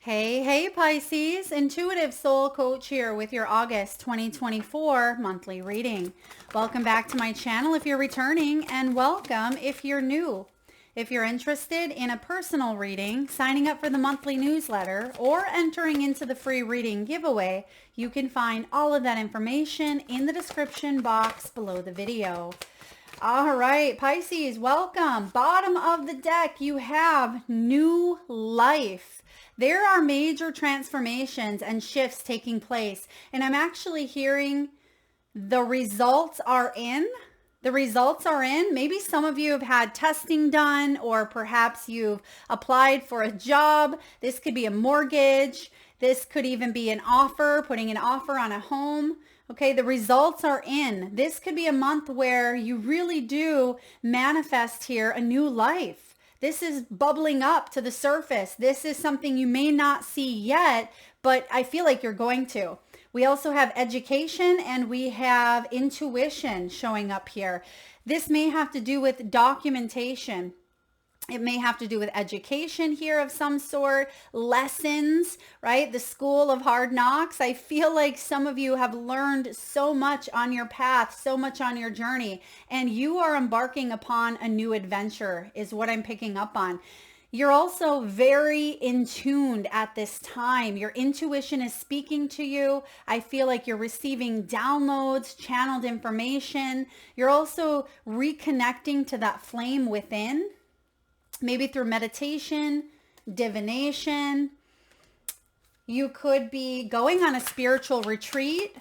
Hey, Pisces, Intuitive Soul Coach here with your August 2024 monthly reading. Welcome back to my channel if you're returning, and welcome if you're new. If you're interested in a personal reading, signing up for the monthly newsletter, or entering into the free reading giveaway, you can find all of that information in the description box below the video. All right, Pisces, welcome. Bottom of the deck, you have new life. There are major transformations and shifts taking place, and I'm actually hearing the results are in. The results are in. Maybe some of you have had testing done, or perhaps you've applied for a job. This could be a mortgage. This could even be an offer, putting an offer on a home. Okay, the results are in. This could be a month where you really do manifest here a new life. This is bubbling up to the surface. This is something you may not see yet, but I feel like you're going to. We also have education and we have intuition showing up here. This may have to do with documentation. It may have to do with education here of some sort, lessons, right? The school of hard knocks. I feel like some of you have learned so much on your path, so much on your journey, and you are embarking upon a new adventure is what I'm picking up on. You're also very in tuned at this time. Your intuition is speaking to you. I feel like you're receiving downloads, channeled information. You're also reconnecting to that flame within. Maybe through meditation, divination. You could be going on a spiritual retreat.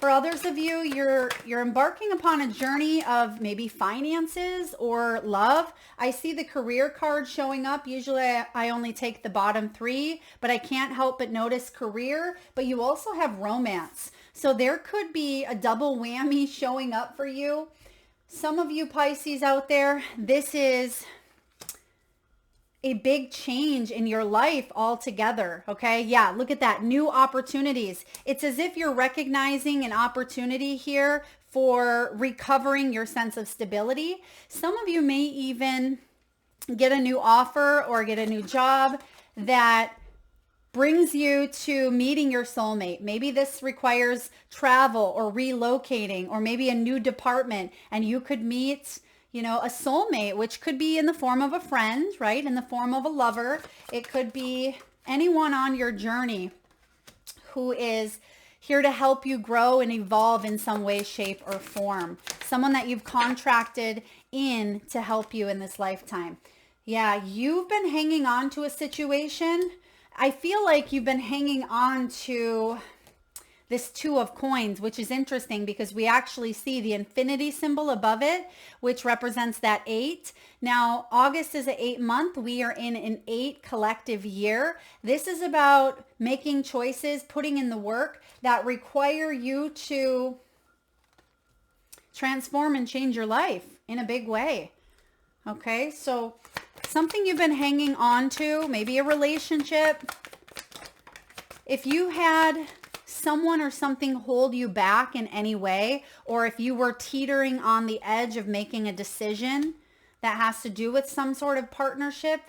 For others of you, you're embarking upon a journey of maybe finances or love. I see the career card showing up. Usually I only take the bottom three, but I can't help but notice career, but you also have romance. So there could be a double whammy showing up for you. Some of you Pisces out there, this is a big change in your life altogether, okay? Yeah, look at that, new opportunities. It's as if you're recognizing an opportunity here for recovering your sense of stability. Some of you may even get a new offer or get a new job that brings you to meeting your soulmate. Maybe this requires travel or relocating, or maybe a new department, and you could meet, a soulmate, which could be in the form of a friend, right? In the form of a lover. It could be anyone on your journey who is here to help you grow and evolve in some way, shape, or form. Someone that you've contracted in to help you in this lifetime. Yeah, you've been hanging on to a situation. I feel like you've been hanging on to this Two of Coins, which is interesting because we actually see the infinity symbol above it, which represents that 8. Now, August is an 8 month. We are in an 8 collective year. This is about making choices, putting in the work that require you to transform and change your life in a big way. Okay, so something you've been hanging on to, maybe a relationship. If you had someone or something hold you back in any way, or if you were teetering on the edge of making a decision that has to do with some sort of partnership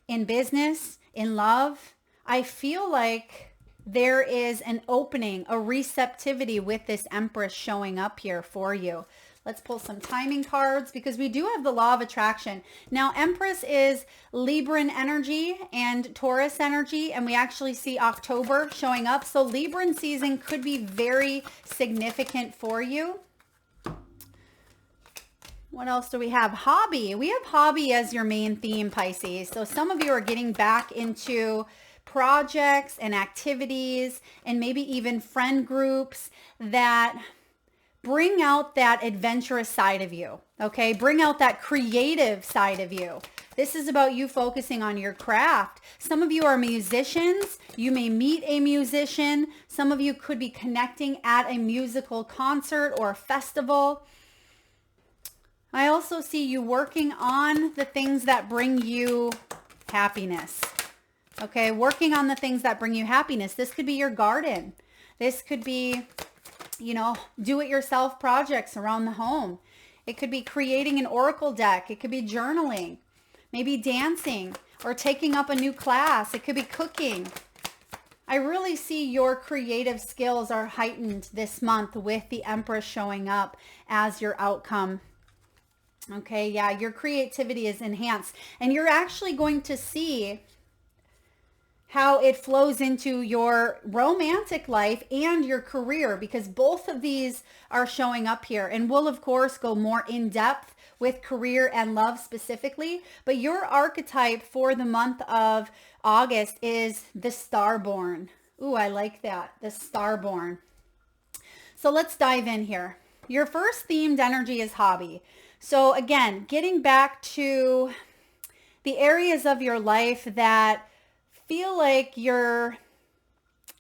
in business, in love, I feel like there is an opening, a receptivity with this Empress showing up here for you. Let's pull some timing cards because we do have the law of attraction. Now, Empress is Libran energy and Taurus energy, and we actually see October showing up. So Libran season could be very significant for you. What else do we have? Hobby. We have hobby as your main theme, Pisces. So some of you are getting back into projects and activities and maybe even friend groups that bring out that adventurous side of you, okay? Bring out that creative side of you. This is about you focusing on your craft. Some of you are musicians. You may meet a musician. Some of you could be connecting at a musical concert or a festival. I also see you working on the things that bring you happiness, okay? Working on the things that bring you happiness. This could be your garden. This could be do-it-yourself projects around the home. It could be creating an oracle deck. It could be journaling, maybe dancing. or taking up a new class. It could be cooking. I really see your creative skills are heightened this month with the Empress showing up as your outcome. Okay, yeah, your creativity is enhanced, and you're actually going to see how it flows into your romantic life and your career, because both of these are showing up here. And we'll, of course, go more in depth with career and love specifically. But your archetype for the month of August is the Starborn. Ooh, I like that. The Starborn. So let's dive in here. Your first themed energy is hobby. So again, getting back to the areas of your life that feel like you're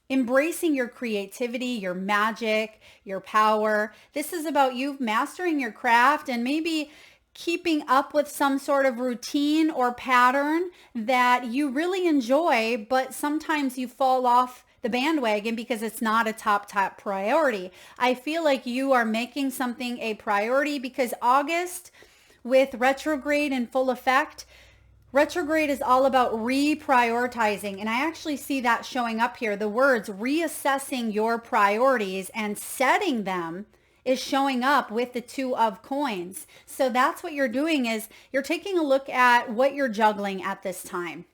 embracing your creativity, your magic, your power. This is about you mastering your craft and maybe keeping up with some sort of routine or pattern that you really enjoy, but sometimes you fall off the bandwagon because it's not a top priority. I feel like you are making something a priority because August, with retrograde in full effect, retrograde is all about reprioritizing, and I actually see that showing up here. The words reassessing your priorities and setting them is showing up with the Two of Coins. So that's what you're doing, is you're taking a look at what you're juggling at this time.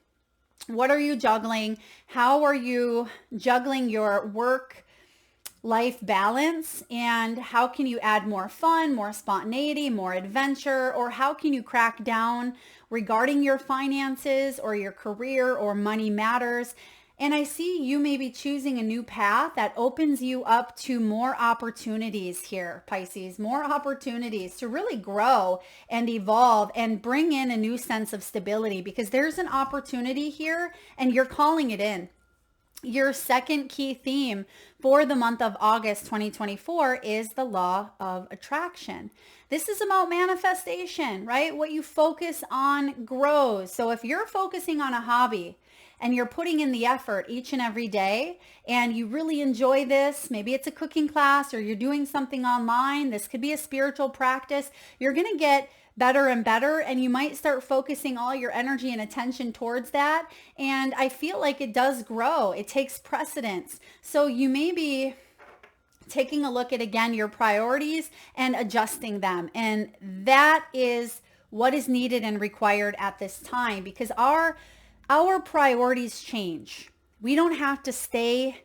What are you juggling? How are you juggling your work life balance, and how can you add more fun, more spontaneity, more adventure, or how can you crack down regarding your finances or your career or money matters? And I see you may be choosing a new path that opens you up to more opportunities here, Pisces, more opportunities to really grow and evolve and bring in a new sense of stability, because there's an opportunity here and you're calling it in. Your second key theme for the month of August 2024 is the law of attraction. This is about manifestation, right? What you focus on grows. So if you're focusing on a hobby and you're putting in the effort each and every day and you really enjoy this, maybe it's a cooking class or you're doing something online, this could be a spiritual practice, you're going to get better and better, and you might start focusing all your energy and attention towards that. And I feel like it does grow. It takes precedence. So you may be taking a look at, again, your priorities and adjusting them. And that is what is needed and required at this time, because our priorities change. We don't have to stay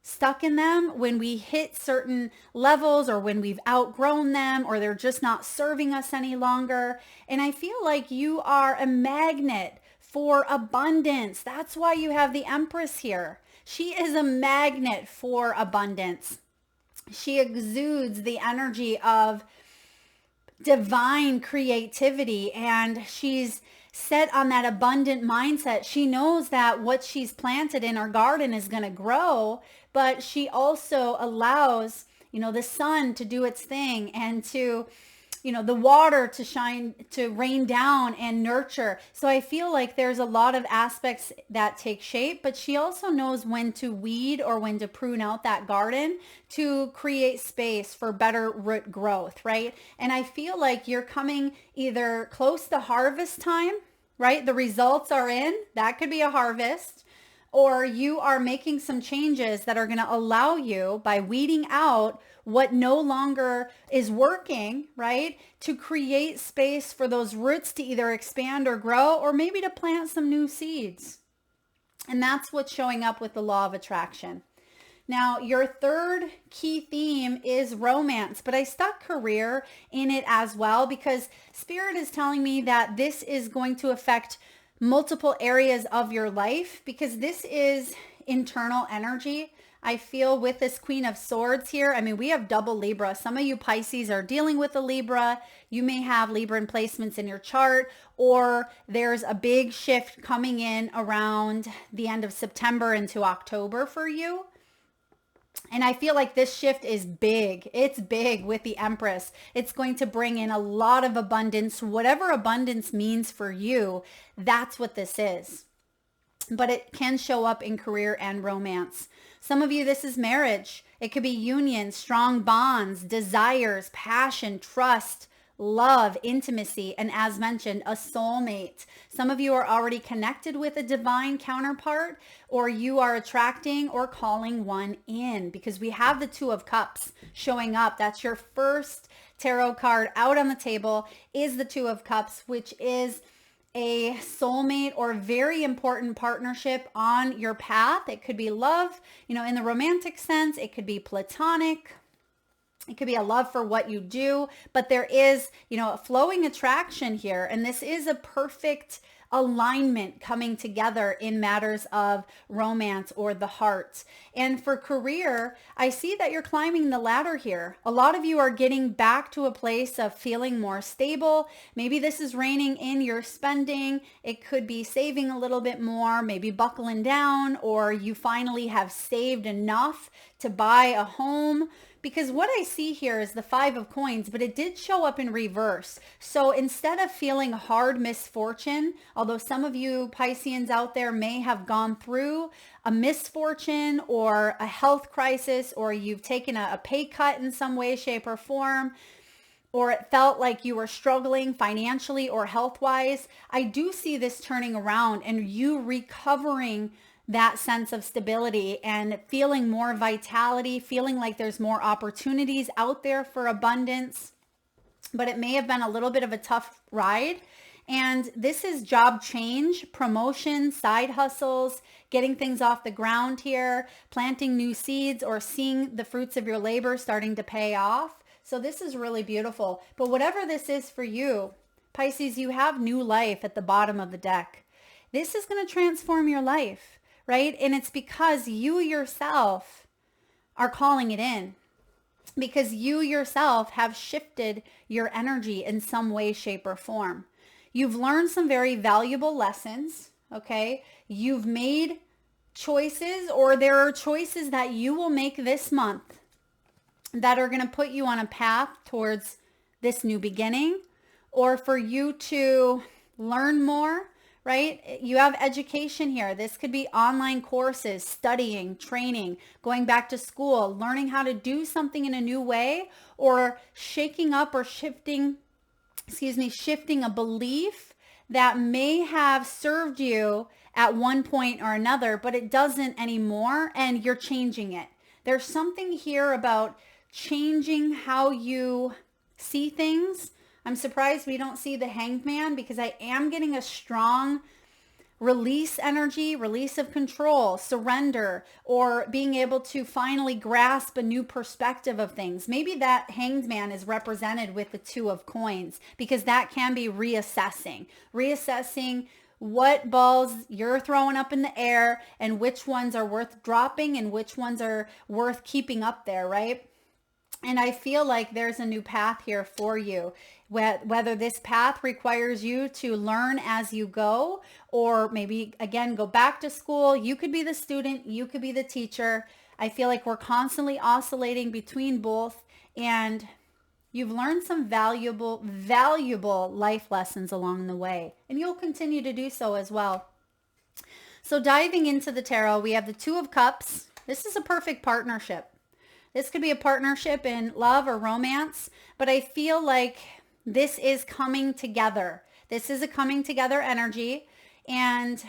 stuck in them when we hit certain levels or when we've outgrown them or they're just not serving us any longer. And I feel like you are a magnet for abundance. That's why you have the Empress here. She is a magnet for abundance. She exudes the energy of divine creativity, and she's set on that abundant mindset. She knows that what she's planted in her garden is going to grow, but she also allows, the sun to do its thing and to, the water to shine, to rain down and nurture. So I feel like there's a lot of aspects that take shape, but she also knows when to weed or when to prune out that garden to create space for better root growth, right? And I feel like you're coming either close to harvest time, right? The results are in, that could be a harvest, or you are making some changes that are going to allow you, by weeding out what no longer is working, right, to create space for those roots to either expand or grow, or maybe to plant some new seeds. And that's what's showing up with the law of attraction. Now, your third key theme is romance, but I stuck career in it as well because Spirit is telling me that this is going to affect multiple areas of your life, because this is internal energy. I feel with this Queen of Swords here, we have double Libra. Some of you Pisces are dealing with a Libra. You may have Libran placements in your chart, or there's a big shift coming in around the end of September into October for you. And I feel like this shift is big. It's big with the Empress. It's going to bring in a lot of abundance. Whatever abundance means for you, that's what this is. But it can show up in career and romance. Some of you, this is marriage. It could be union, strong bonds, desires, passion, trust, love, intimacy, and as mentioned, a soulmate. Some of you are already connected with a divine counterpart, or you are attracting or calling one in, because we have the Two of Cups showing up. That's your first tarot card out on the table, is the Two of Cups, which is a soulmate or very important partnership on your path. It could be love, in the romantic sense. It could be platonic. It could be a love for what you do, but there is, a flowing attraction here. And this is a perfect alignment coming together in matters of romance or the heart. And for career, I see that you're climbing the ladder here. A lot of you are getting back to a place of feeling more stable. Maybe this is reining in your spending. It could be saving a little bit more, maybe buckling down, or you finally have saved enough to buy a home. Because what I see here is the Five of Coins, but it did show up in reverse. So instead of feeling hard misfortune, although some of you Pisceans out there may have gone through a misfortune or a health crisis, or you've taken a pay cut in some way, shape, or form, or it felt like you were struggling financially or health-wise, I do see this turning around and you recovering that sense of stability and feeling more vitality, feeling like there's more opportunities out there for abundance. But it may have been a little bit of a tough ride. And this is job change, promotion, side hustles, getting things off the ground here, planting new seeds, or seeing the fruits of your labor starting to pay off. So this is really beautiful. But whatever this is for you, Pisces, you have new life at the bottom of the deck. This is going to transform your life. Right? And it's because you yourself are calling it in, because you yourself have shifted your energy in some way, shape, or form. You've learned some very valuable lessons. Okay. You've made choices, or there are choices that you will make this month that are going to put you on a path towards this new beginning, or for you to learn more. Right? You have education here. This could be online courses, studying, training, going back to school, learning how to do something in a new way, or shaking up or shifting a belief that may have served you at one point or another, but it doesn't anymore, and you're changing it. There's something here about changing how you see things. I'm surprised we don't see the Hanged Man, because I am getting a strong release energy, release of control, surrender, or being able to finally grasp a new perspective of things. Maybe that Hanged Man is represented with the Two of Coins, because that can be reassessing what balls you're throwing up in the air and which ones are worth dropping and which ones are worth keeping up there, right? And I feel like there's a new path here for you. Whether this path requires you to learn as you go, or maybe, again, go back to school. You could be the student. You could be the teacher. I feel like we're constantly oscillating between both. And you've learned some valuable life lessons along the way. And you'll continue to do so as well. So diving into the tarot, we have the Two of Cups. This is a perfect partnership. This could be a partnership in love or romance, but I feel like this is coming together. This is a coming together energy. And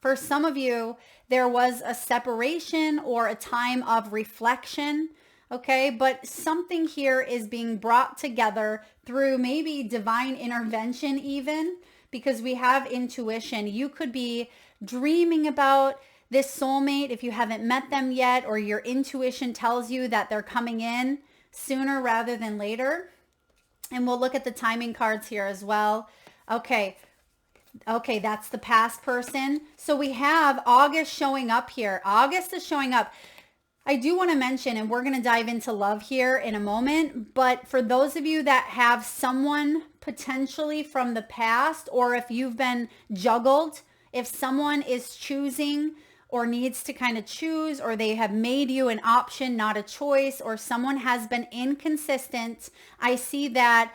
for some of you, there was a separation or a time of reflection. Okay, but something here is being brought together through maybe divine intervention even, because we have intuition. You could be dreaming about this soulmate if you haven't met them yet, or your intuition tells you that they're coming in sooner rather than later. And we'll look at the timing cards here as well. Okay, that's the past person. So we have August showing up here. August is showing up. I do want to mention, and we're going to dive into love here in a moment, but for those of you that have someone potentially from the past, or if you've been juggled, if someone is choosing or needs to kind of choose, or they have made you an option, not a choice, or someone has been inconsistent, I see that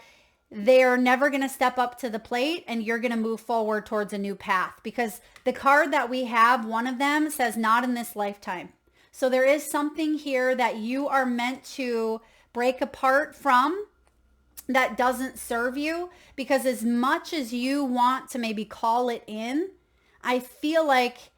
they're never going to step up to the plate and you're going to move forward towards a new path, because the card that we have, one of them says not in this lifetime. So there is something here that you are meant to break apart from that doesn't serve you, because as much as you want to maybe call it in, I feel like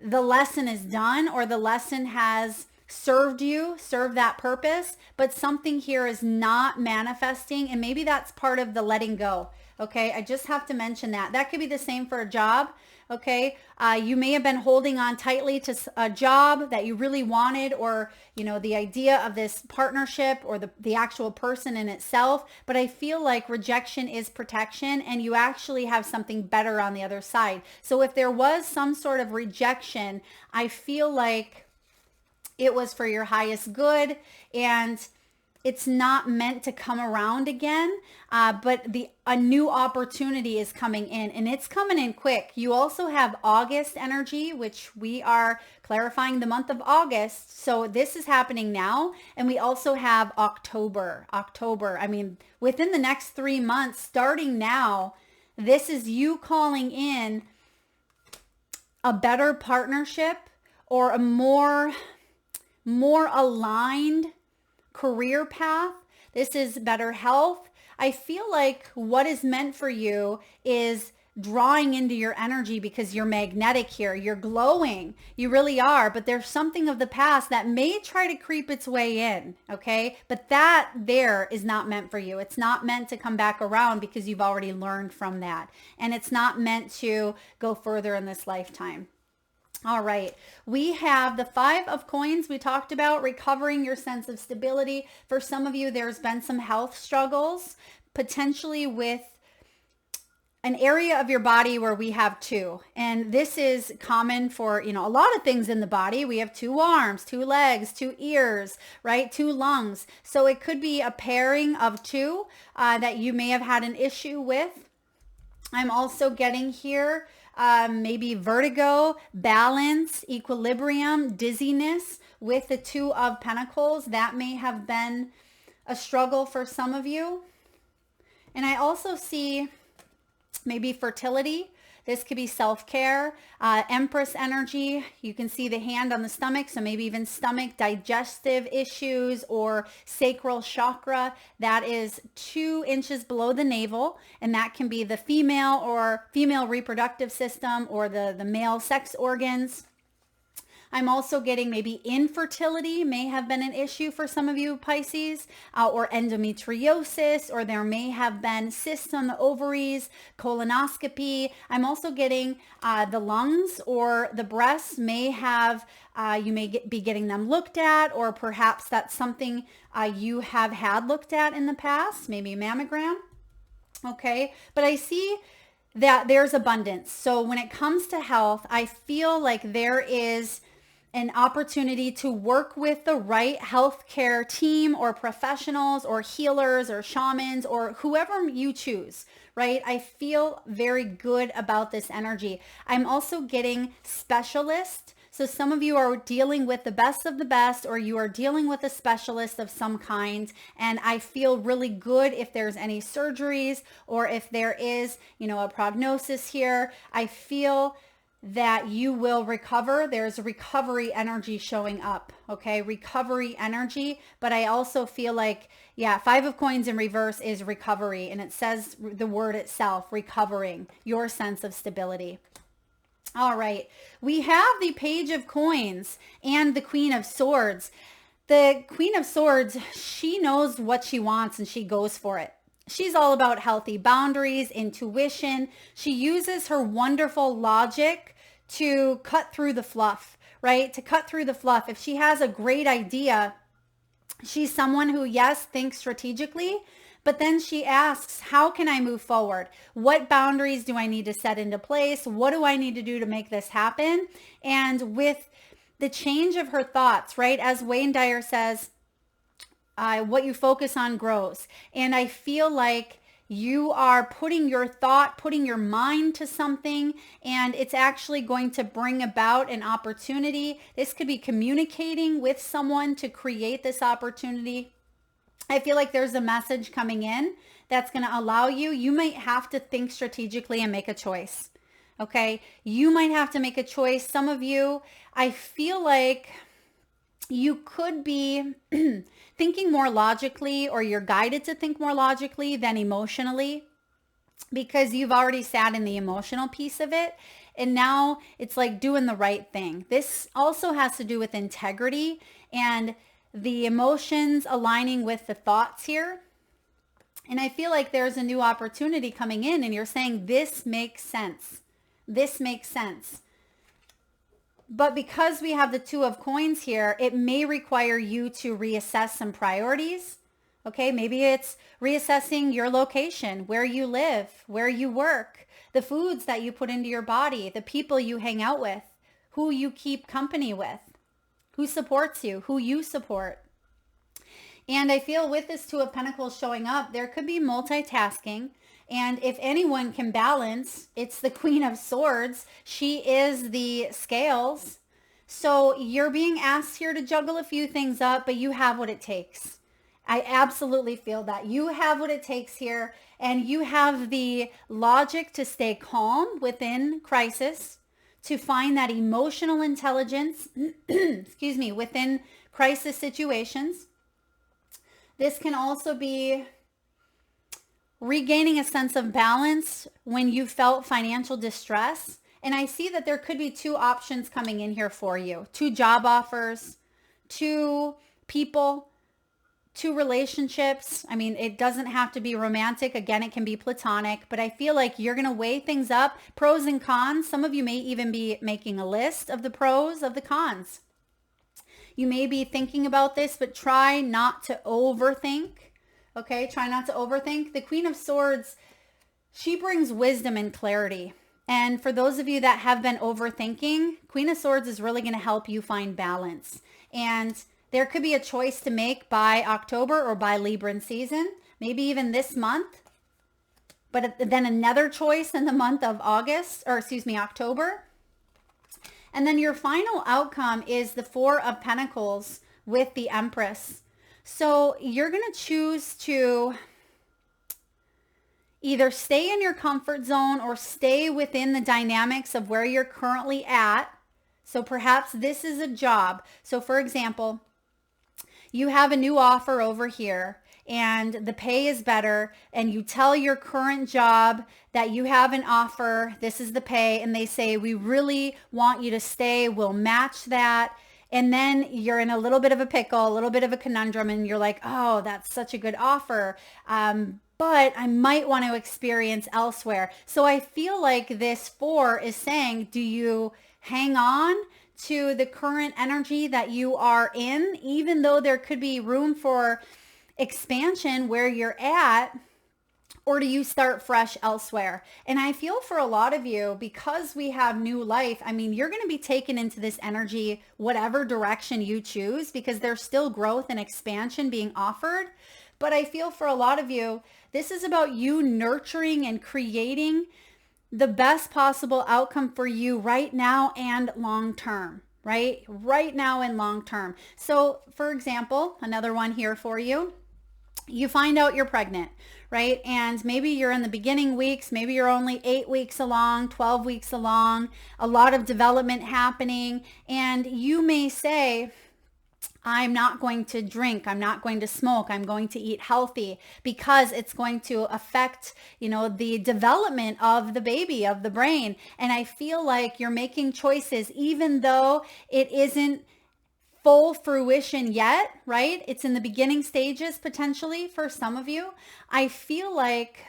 the lesson is done, or the lesson has served that purpose, but something here is not manifesting, and maybe that's part of the letting go. Okay, I just have to mention that. That could be the same for a job. Okay, you may have been holding on tightly to a job that you really wanted, or the idea of this partnership, or the actual person in itself. But I feel like rejection is protection, and you actually have something better on the other side. So if there was some sort of rejection, I feel like it was for your highest good, and it's not meant to come around again, but a new opportunity is coming in, and it's coming in quick. You also have August energy, which we are clarifying the month of August. So this is happening now. And we also have October. I mean, within the next 3 months, starting now, this is you calling in a better partnership, or a more aligned career path. This is better health. I feel like what is meant for you is drawing into your energy, because you're magnetic here. You're glowing. You really are. But there's something of the past that may try to creep its way in. Okay. But that there is not meant for you. It's not meant to come back around, because you've already learned from that. And it's not meant to go further in this lifetime. All right, we have the 5 of coins. We talked about recovering your sense of stability. For some of you, there's been some health struggles, potentially with an area of your body where we have 2. And this is common for, a lot of things in the body. We have 2 arms, 2 legs, 2 ears, right? 2 lungs. So it could be a pairing of 2 that you may have had an issue with. I'm also getting here maybe vertigo, balance, equilibrium, dizziness with the 2 of Pentacles. That may have been a struggle for some of you. And I also see maybe fertility. This could be self-care, Empress energy. You can see the hand on the stomach, so maybe even stomach digestive issues, or sacral chakra. That is 2 inches below the navel, and that can be the female reproductive system, or the male sex organs. I'm also getting maybe infertility may have been an issue for some of you Pisces, or endometriosis, or there may have been cysts on the ovaries, colonoscopy. I'm also getting the lungs or the breasts may have, you may be getting them looked at, or perhaps that's something you have had looked at in the past, maybe a mammogram. Okay, but I see that there's abundance. So when it comes to health, I feel like there is an opportunity to work with the right healthcare team, or professionals, or healers, or shamans, or whoever you choose, right? I feel very good about this energy. I'm also getting specialist. So some of you are dealing with the best of the best, or you are dealing with a specialist of some kind. And I feel really good if there's any surgeries, or if there is, a prognosis here. I feel that you will recover. There's recovery energy showing up. Okay. Recovery energy. But I also feel like, 5 of coins in reverse is recovery. And it says the word itself, recovering your sense of stability. All right. We have the Page of Coins and the Queen of Swords. The Queen of Swords, she knows what she wants and she goes for it. She's all about healthy boundaries, intuition. She uses her wonderful logic to cut through the fluff, right? To cut through the fluff. If she has a great idea, she's someone who, yes, thinks strategically, but then she asks, how can I move forward? What boundaries do I need to set into place? What do I need to do to make this happen? And with the change of her thoughts, right? As Wayne Dyer says, what you focus on grows. And I feel like you are putting your thought, putting your mind to something, and it's actually going to bring about an opportunity. This could be communicating with someone to create this opportunity. I feel like there's a message coming in that's going to allow you. You might have to think strategically and make a choice. Okay. You might have to make a choice. Some of you, I feel like you could be thinking more logically, or you're guided to think more logically than emotionally, because you've already sat in the emotional piece of it. And now it's like doing the right thing. This also has to do with integrity and the emotions aligning with the thoughts here. And I feel like there's a new opportunity coming in, and you're saying, this makes sense. This makes sense. But because we have the Two of Coins here, it may require you to reassess some priorities. Okay, maybe it's reassessing your location, where you live, where you work, the foods that you put into your body, the people you hang out with, who you keep company with, who supports you, who you support. And I feel with this Two of Pentacles showing up, there could be multitasking. And if anyone can balance, it's the Queen of Swords. She is the scales. So you're being asked here to juggle a few things up, but you have what it takes. I absolutely feel that. You have what it takes here, and you have the logic to stay calm within crisis, to find that emotional intelligence, excuse me, within crisis situations. This can also be regaining a sense of balance when you felt financial distress. And I see that there could be two options coming in here for you. Two job offers, two people, two relationships. I mean, it doesn't have to be romantic. Again, it can be platonic, but I feel like you're going to weigh things up, pros and cons. Some of you may even be making a list of the pros, of the cons. You may be thinking about this, but try not to overthink. Okay, try not to overthink. The Queen of Swords, she brings wisdom and clarity. And for those of you that have been overthinking, Queen of Swords is really going to help you find balance. And there could be a choice to make by October or by Libran season, maybe even this month. But then another choice in the month of October. And then your final outcome is the Four of Pentacles with the Empress. So you're going to choose to either stay in your comfort zone or stay within the dynamics of where you're currently at. So perhaps this is a job. So for example, you have a new offer over here and the pay is better, and you tell your current job that you have an offer, this is the pay, and they say, we really want you to stay, we'll match that. And then you're in a little bit of a pickle, a little bit of a conundrum, and you're like, oh, that's such a good offer. But I might want to experience elsewhere. So I feel like this Four is saying, do you hang on to the current energy that you are in, even though there could be room for expansion where you're at, or do you start fresh elsewhere? And I feel for a lot of you, because we have new life, I mean, you're going to be taken into this energy, whatever direction you choose, because there's still growth and expansion being offered. But I feel for a lot of you, this is about you nurturing and creating the best possible outcome for you right now and long term, right? Right now and long term. So for example, another one here for you. You find out you're pregnant, right? And maybe you're in the beginning weeks, maybe you're only 8 weeks along, 12 weeks along, a lot of development happening. And you may say, I'm not going to drink, I'm not going to smoke, I'm going to eat healthy, because it's going to affect, the development of the baby, of the brain. And I feel like you're making choices, even though it isn't full fruition yet, right? It's in the beginning stages potentially for some of you. I feel like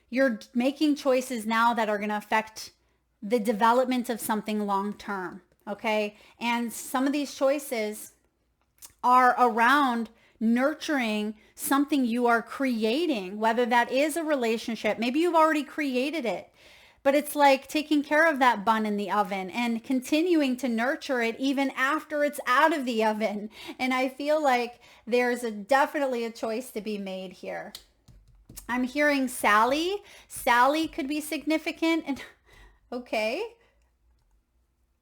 you're making choices now that are going to affect the development of something long term, okay? And some of these choices are around nurturing something you are creating, whether that is a relationship. Maybe you've already created it, but it's like taking care of that bun in the oven and continuing to nurture it even after it's out of the oven. And I feel like there's definitely a choice to be made here. I'm hearing Sally. Sally could be significant. And okay.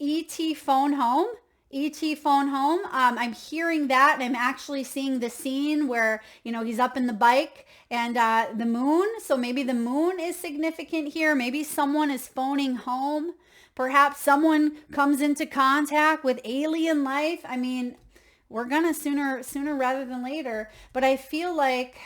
ET phone home. ET phone home. I'm hearing that, and I'm actually seeing the scene where, he's up in the bike and the moon. So maybe the moon is significant here. Maybe someone is phoning home. Perhaps someone comes into contact with alien life. I mean, we're gonna sooner rather than later. But I feel like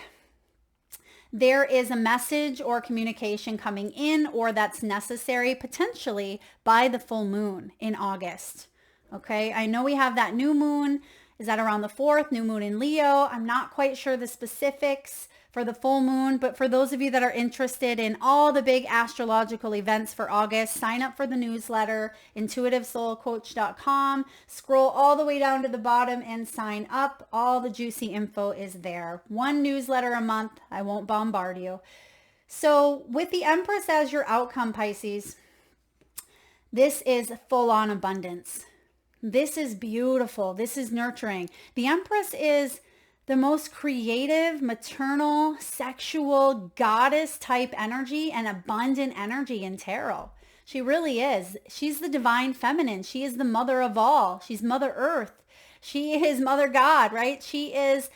there is a message or communication coming in, or that's necessary potentially by the full moon in August. Okay, I know we have that new moon. Is that around the 4th? New moon in Leo. I'm not quite sure the specifics for the full moon, but for those of you that are interested in all the big astrological events for August, sign up for the newsletter, intuitivesoulcoach.com. Scroll all the way down to the bottom and sign up. All the juicy info is there. One newsletter a month. I won't bombard you. So with the Empress as your outcome, Pisces, this is full-on abundance. This is beautiful. This is nurturing. The Empress is the most creative, maternal, sexual, goddess type energy and abundant energy in tarot. She really is. She's the divine feminine. She is the mother of all. She's Mother Earth. She is Mother God, right? She is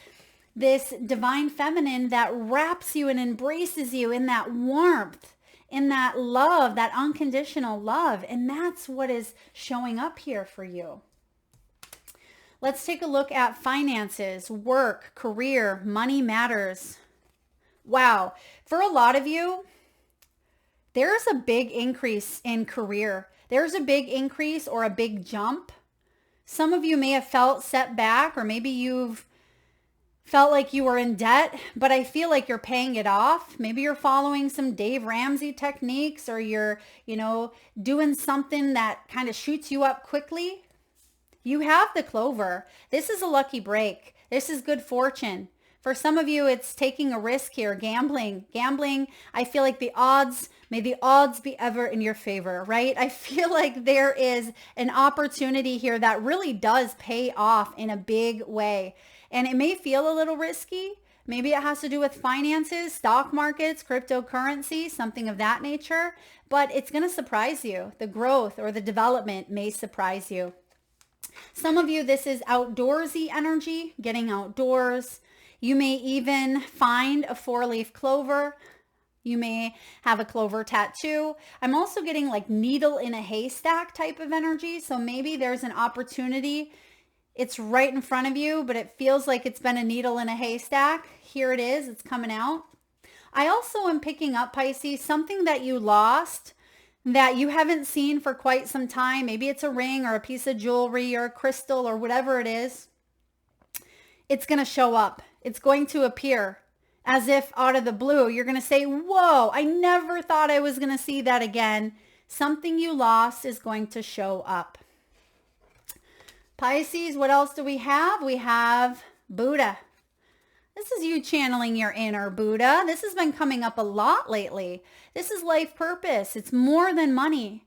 this divine feminine that wraps you and embraces you in that warmth, in that love, that unconditional love. And that's what is showing up here for you. Let's take a look at finances, work, career, money matters. Wow. For a lot of you, there's a big increase in career. There's a big increase or a big jump. Some of you may have felt set back, or maybe you've felt like you were in debt, but I feel like you're paying it off. Maybe you're following some Dave Ramsey techniques, or you're, doing something that kind of shoots you up quickly. You have the Clover. This is a lucky break. This is good fortune. For some of you, it's taking a risk here, gambling. Gambling, I feel like may the odds be ever in your favor, right? I feel like there is an opportunity here that really does pay off in a big way. And it may feel a little risky. Maybe it has to do with finances, stock markets, cryptocurrency, something of that nature. But it's going to surprise you. The growth or the development may surprise you. Some of you, this is outdoorsy energy, getting outdoors. You may even find a 4-leaf clover. You may have a clover tattoo. I'm also getting like needle in a haystack type of energy. So maybe there's an opportunity. It's right in front of you, but it feels like it's been a needle in a haystack. Here it is. It's coming out. I also am picking up, Pisces, something that you lost that you haven't seen for quite some time. Maybe it's a ring or a piece of jewelry or a crystal or whatever it is. It's going to show up. It's going to appear as if out of the blue. You're going to say, whoa, I never thought I was going to see that again. Something you lost is going to show up. Pisces, what else do we have? We have Buddha. This is you channeling your inner Buddha. This has been coming up a lot lately. This is life purpose. It's more than money.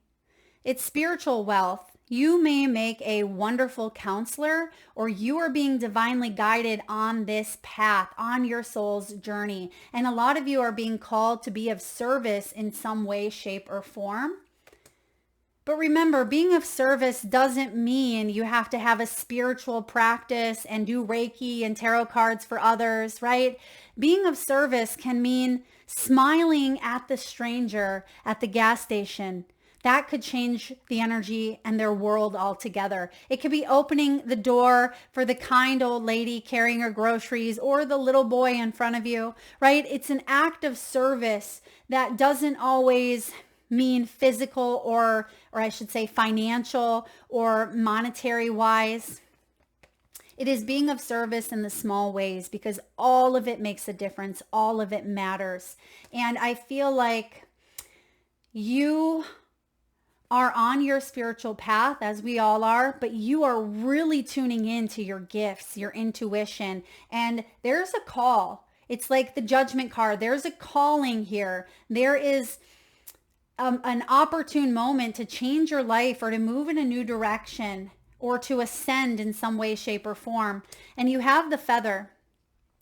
It's spiritual wealth. You may make a wonderful counselor, or you are being divinely guided on this path, on your soul's journey. And a lot of you are being called to be of service in some way, shape, or form. But remember, being of service doesn't mean you have to have a spiritual practice and do Reiki and tarot cards for others, right? Being of service can mean smiling at the stranger at the gas station. That could change the energy and their world altogether. It could be opening the door for the kind old lady carrying her groceries, or the little boy in front of you, right? It's an act of service that doesn't always mean physical or I should say financial or monetary wise. It is being of service in the small ways, because all of it makes a difference. All of it matters. And I feel like you are on your spiritual path, as we all are, but you are really tuning into your gifts, your intuition, and there's a call. It's like the judgment card. There's a calling here. There is an opportune moment to change your life, or to move in a new direction, or to ascend in some way, shape, or form. And you have the feather.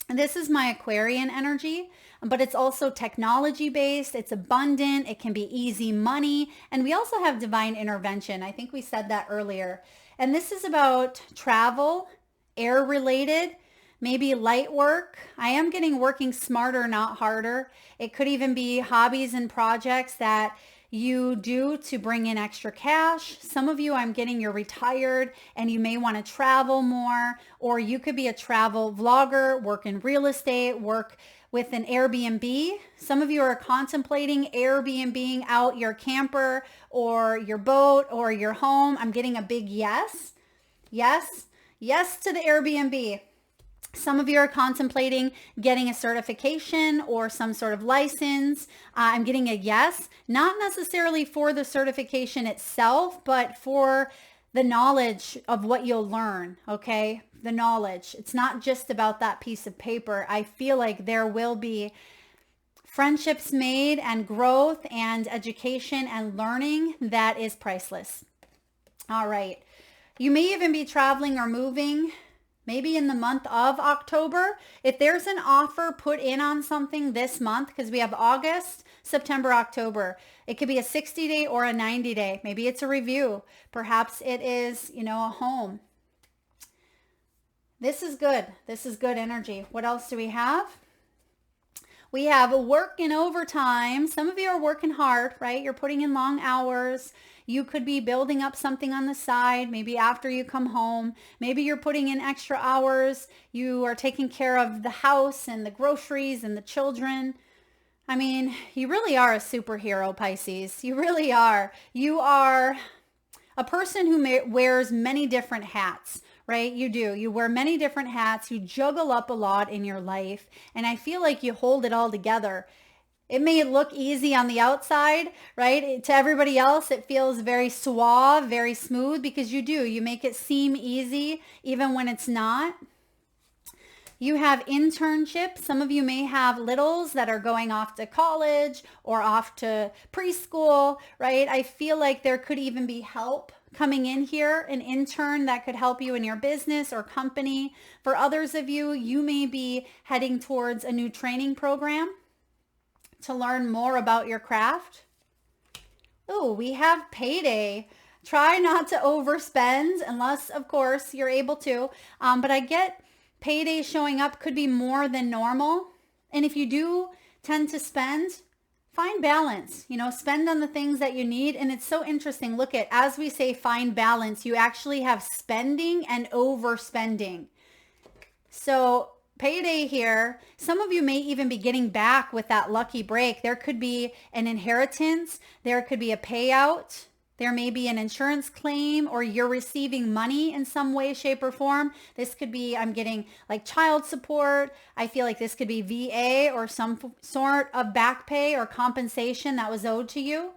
This is my Aquarian energy, but it's also technology based. It's abundant. It can be easy money. And we also have divine intervention. I think we said that earlier. And this is about travel, air related, maybe light work. I am getting working smarter, not harder. It could even be hobbies and projects that you do to bring in extra cash. Some of you, I'm getting, you're retired and you may want to travel more, or you could be a travel vlogger, work in real estate, work with an Airbnb. Some of you are contemplating Airbnb out your camper or your boat or your home. I'm getting a big yes. Yes. Yes to the Airbnb. Some of you are contemplating getting a certification or some sort of license. I'm getting a yes, not necessarily for the certification itself, but for the knowledge of what you'll learn, okay? The knowledge. It's not just about that piece of paper. I feel like there will be friendships made and growth and education and learning that is priceless. All right. You may even be traveling or moving maybe in the month of October. If there's an offer put in on something this month, because we have August, September, October, it could be a 60-day or a 90-day. Maybe it's a review. Perhaps it is, a home. This is good. This is good energy. What else do we have? We have work in overtime. Some of you are working hard, right? You're putting in long hours. You could be building up something on the side, maybe after you come home. Maybe you're putting in extra hours. You are taking care of the house and the groceries and the children. I mean, you really are a superhero, Pisces. You really are. You are a person who wears many different hats. Right? You do. You wear many different hats. You juggle up a lot in your life. And I feel like you hold it all together. It may look easy on the outside, right? To everybody else, it feels very suave, very smooth because you do. You make it seem easy even when it's not. You have internships. Some of you may have littles that are going off to college or off to preschool, right? I feel like there could even be help coming in here, an intern that could help you in your business or company. For others of you, you may be heading towards a new training program to learn more about your craft. Oh, we have payday. Try not to overspend unless, of course, you're able to. But I get payday showing up could be more than normal. And if you do tend to spend, find balance, spend on the things that you need. And it's so interesting. Look at, as we say, find balance, you actually have spending and overspending. So payday here, some of you may even be getting back with that lucky break. There could be an inheritance. There could be a payout. There may be an insurance claim, or you're receiving money in some way, shape, or form. This could be, I'm getting like child support. I feel like this could be VA or some sort of back pay or compensation that was owed to you.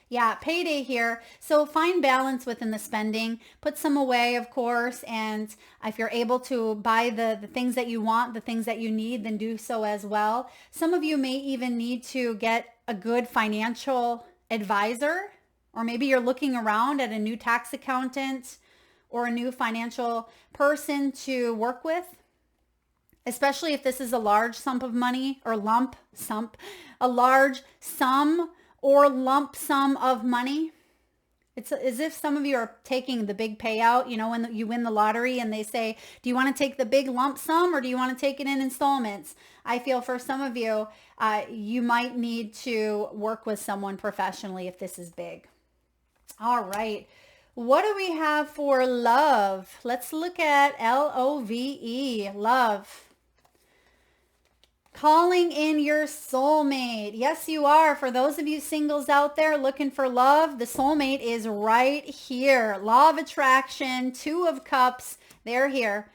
Yeah, payday here. So find balance within the spending. Put some away, of course. And if you're able to buy the things that you want, the things that you need, then do so as well. Some of you may even need to get a good financial advisor. Or maybe you're looking around at a new tax accountant or a new financial person to work with, especially if this is a large sum of money or a large sum or lump sum of money. It's as if some of you are taking the big payout, when you win the lottery and they say, do you want to take the big lump sum or do you want to take it in installments? I feel for some of you, you might need to work with someone professionally if this is big. All right. What do we have for love? Let's look at LOVE, love. Calling in your soulmate. Yes, you are. For those of you singles out there looking for love, the soulmate is right here. Law of attraction, 2 of cups, they're here.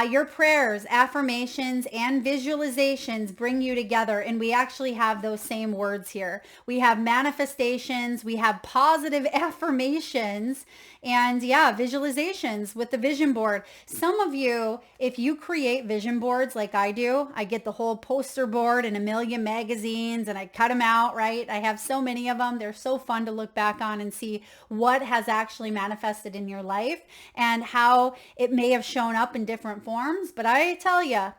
Your prayers, affirmations, and visualizations bring you together. And we actually have those same words here. We have manifestations, we have positive affirmations, and visualizations with the vision board. Some of you, if you create vision boards like I do, I get the whole poster board in a million magazines and I cut them out, right? I have so many of them. They're so fun to look back on and see what has actually manifested in your life and how it may have shown up in different forms. But I tell you,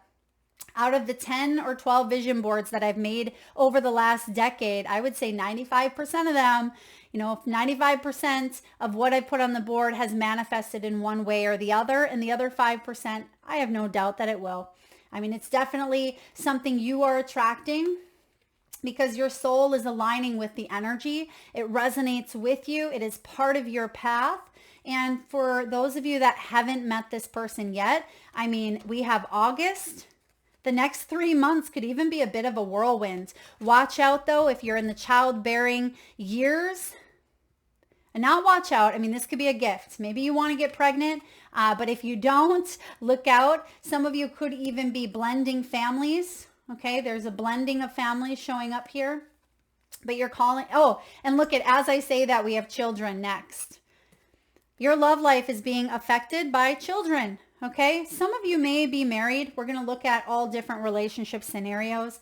Out of the 10 or 12 vision boards that I've made over the last decade, I would say 95% of them, 95% of what I put on the board has manifested in one way or the other. And the other 5%, I have no doubt that it will. I mean, it's definitely something you are attracting because your soul is aligning with the energy. It resonates with you. It is part of your path. And for those of you that haven't met this person yet, I mean, we have August. The next 3 months could even be a bit of a whirlwind. Watch out though, if you're in the childbearing years, and not watch out. I mean, this could be a gift. Maybe you want to get pregnant, but if you don't, look out. Some of you could even be blending families. Okay, there's a blending of families showing up here, but you're calling. Oh, and look at, as I say that, we have children next. Your love life is being affected by children. Okay, some of you may be married. We're going to look at all different relationship scenarios.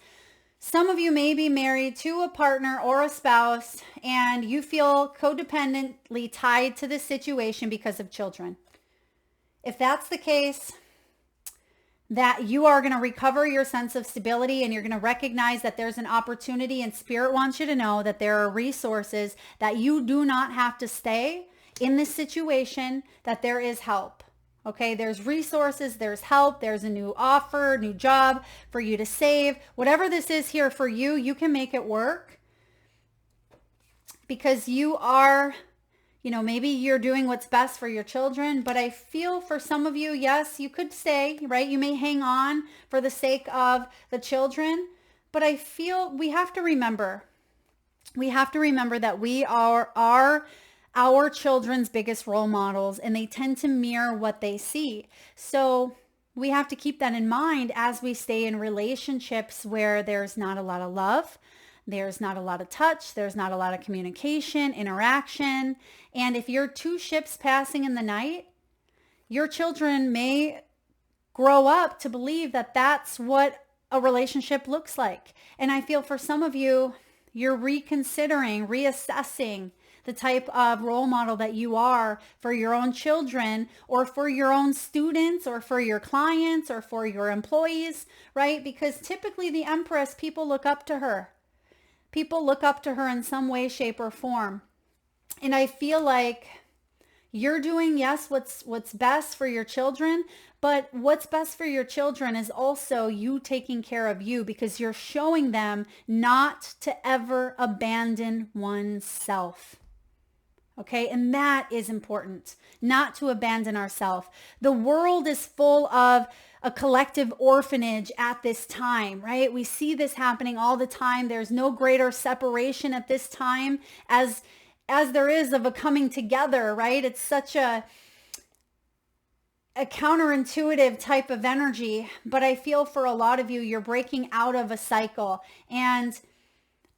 Some of you may be married to a partner or a spouse and you feel codependently tied to this situation because of children. If that's the case, that you are going to recover your sense of stability and you're going to recognize that there's an opportunity, and Spirit wants you to know that there are resources, that you do not have to stay in this situation, that there is help. Okay, there's resources, there's help, there's a new offer, new job for you to save. Whatever this is here for you, you can make it work because you are, maybe you're doing what's best for your children. But I feel for some of you, yes, you could stay, right? You may hang on for the sake of the children. But I feel we have to remember that we are our children's biggest role models, and they tend to mirror what they see. So we have to keep that in mind as we stay in relationships where there's not a lot of love, there's not a lot of touch, there's not a lot of communication, interaction. And if you're two ships passing in the night, your children may grow up to believe that that's what a relationship looks like. And I feel for some of you, you're reconsidering, reassessing the type of role model that you are for your own children or for your own students or for your clients or for your employees, right? Because typically the Empress, people look up to her. People look up to her in some way, shape, or form. And I feel like you're doing, yes, what's best for your children, but what's best for your children is also you taking care of you, because you're showing them not to ever abandon oneself. Okay, and that is important, not to abandon ourselves. The world is full of a collective orphanage at this time, right? We see this happening all the time. There's no greater separation at this time as there is of a coming together, right? It's such a counterintuitive type of energy, but I feel for a lot of you, you're breaking out of a cycle, and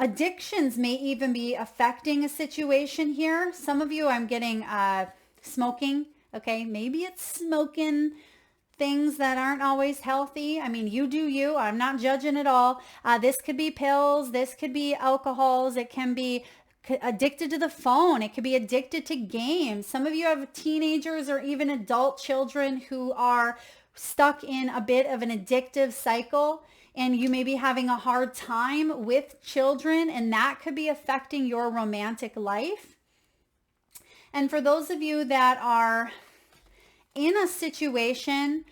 addictions may even be affecting a situation here. Some of you, I'm getting smoking. Okay, maybe it's smoking things that aren't always healthy. I mean, you do you. I'm not judging at all. This could be pills. This could be alcohols. It can be addicted to the phone. It could be addicted to games. Some of you have teenagers or even adult children who are stuck in a bit of an addictive cycle. And you may be having a hard time with children, and that could be affecting your romantic life. And for those of you that are in a situation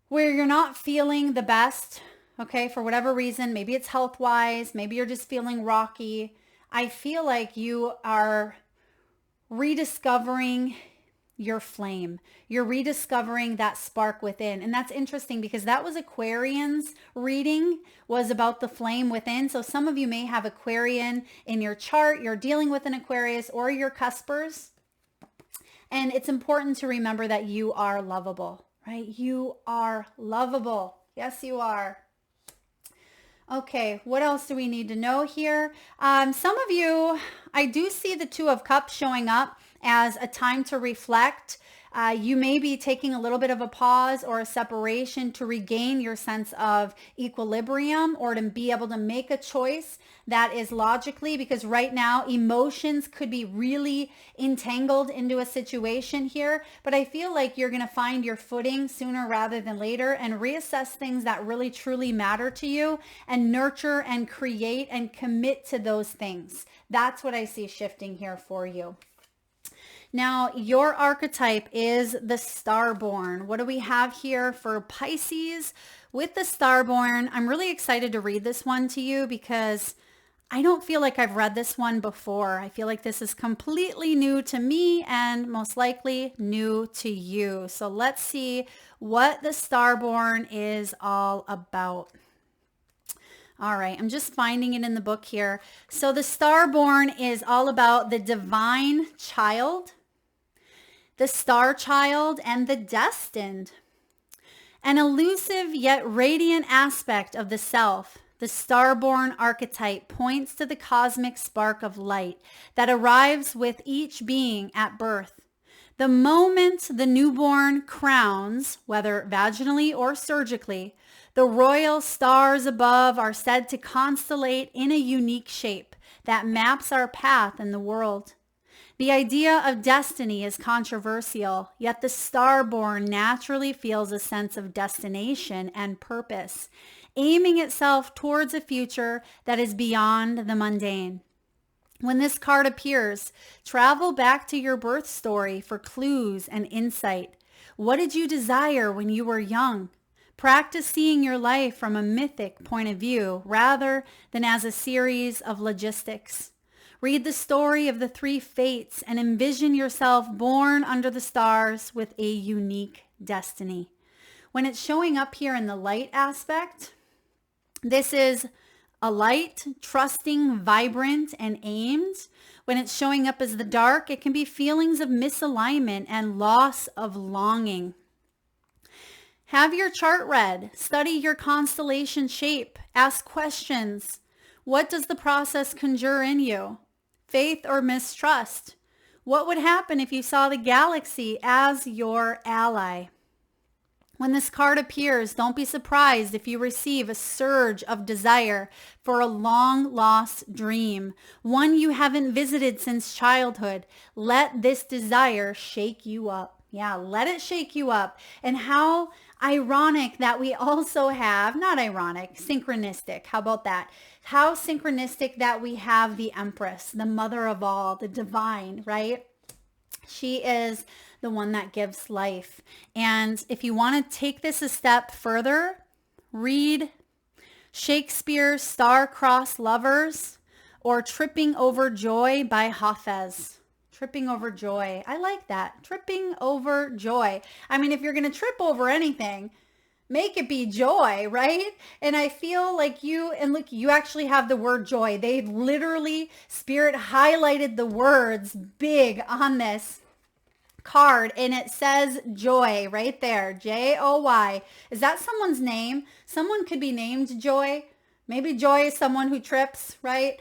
where you're not feeling the best, okay, for whatever reason, maybe it's health-wise, maybe you're just feeling rocky, I feel like you are rediscovering your flame. You're rediscovering that spark within. And that's interesting because that was Aquarian's reading, was about the flame within. So some of you may have Aquarian in your chart. You're dealing with an Aquarius or your cuspers. And it's important to remember that you are lovable, right? You are lovable. Yes, you are. Okay, what else do we need to know here? Some of you, I do see the Two of Cups showing up. as a time to reflect. You may be taking a little bit of a pause or a separation to regain your sense of equilibrium, or to be able to make a choice that is logically, because right now emotions could be really entangled into a situation here. But I feel like you're going to find your footing sooner rather than later and reassess things that really truly matter to you and nurture and create and commit to those things. That's what I see shifting here for you. Now, your archetype is the Starborn. What do we have here for Pisces with the Starborn? I'm really excited to read this one to you because I don't feel like I've read this one before. I feel like this is completely new to me and most likely new to you. So let's see what the Starborn is all about. All right, I'm just finding it in the book here. So the Starborn is all about the divine child, the star child, and the destined. An elusive yet radiant aspect of the self, the Starborn archetype points to the cosmic spark of light that arrives with each being at birth. The moment the newborn crowns, whether vaginally or surgically, the royal stars above are said to constellate in a unique shape that maps our path in the world. The idea of destiny is controversial, yet the Starborn naturally feels a sense of destination and purpose, aiming itself towards a future that is beyond the mundane. When this card appears, travel back to your birth story for clues and insight. What did you desire when you were young? Practice seeing your life from a mythic point of view rather than as a series of logistics. Read the story of the three fates and envision yourself born under the stars with a unique destiny. When it's showing up here in the light aspect, this is a light, trusting, vibrant, and aimed. When it's showing up as the dark, it can be feelings of misalignment and loss of longing. Have your chart read. Study your constellation shape. Ask questions. What does the process conjure in you? Faith or mistrust? What would happen if you saw the galaxy as your ally? When this card appears, don't be surprised if you receive a surge of desire for a long lost dream, one you haven't visited since childhood. Let this desire shake you up. Yeah, let it shake you up. And how ironic that we also have, not ironic, synchronistic. How about that? How synchronistic that we have the Empress, the mother of all, the divine, right? She is the one that gives life. And if you want to take this a step further, read Shakespeare's Star-Crossed Lovers or Tripping Over Joy by Hafez. Tripping over joy. I like that. Tripping over joy. I mean, if you're going to trip over anything, make it be joy, right? And I feel like and look, you actually have the word joy. They literally, Spirit highlighted the words big on this card, and it says joy right there. Joy. Is that someone's name? Someone could be named Joy. Maybe Joy is someone who trips, right?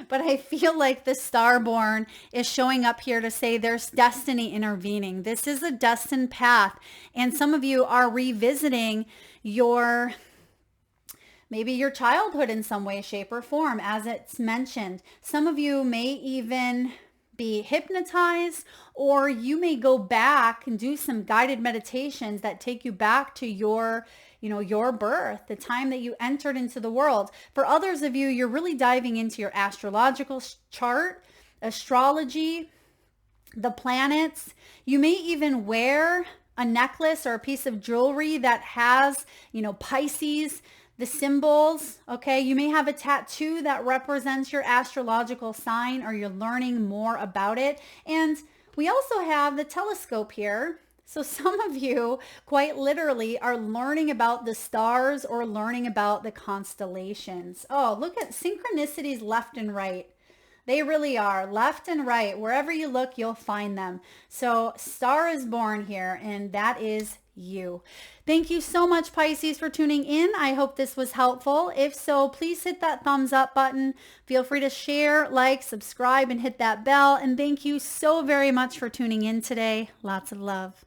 But I feel like the Starborn is showing up here to say there's destiny intervening. This is a destined path. And some of you are revisiting maybe your childhood in some way, shape, or form, as it's mentioned. Some of you may even be hypnotized, or you may go back and do some guided meditations that take you back to your birth, the time that you entered into the world. For others of you, you're really diving into your astrological chart, astrology, the planets. You may even wear a necklace or a piece of jewelry that has, Pisces, the symbols, okay? You may have a tattoo that represents your astrological sign, or you're learning more about it. And we also have the telescope here. So some of you quite literally are learning about the stars or learning about the constellations. Oh, look at synchronicities left and right. They really are left and right. Wherever you look, you'll find them. So Star is born here, and that is you. Thank you so much, Pisces, for tuning in. I hope this was helpful. If so, please hit that thumbs up button. Feel free to share, like, subscribe, and hit that bell. And thank you so very much for tuning in today. Lots of love.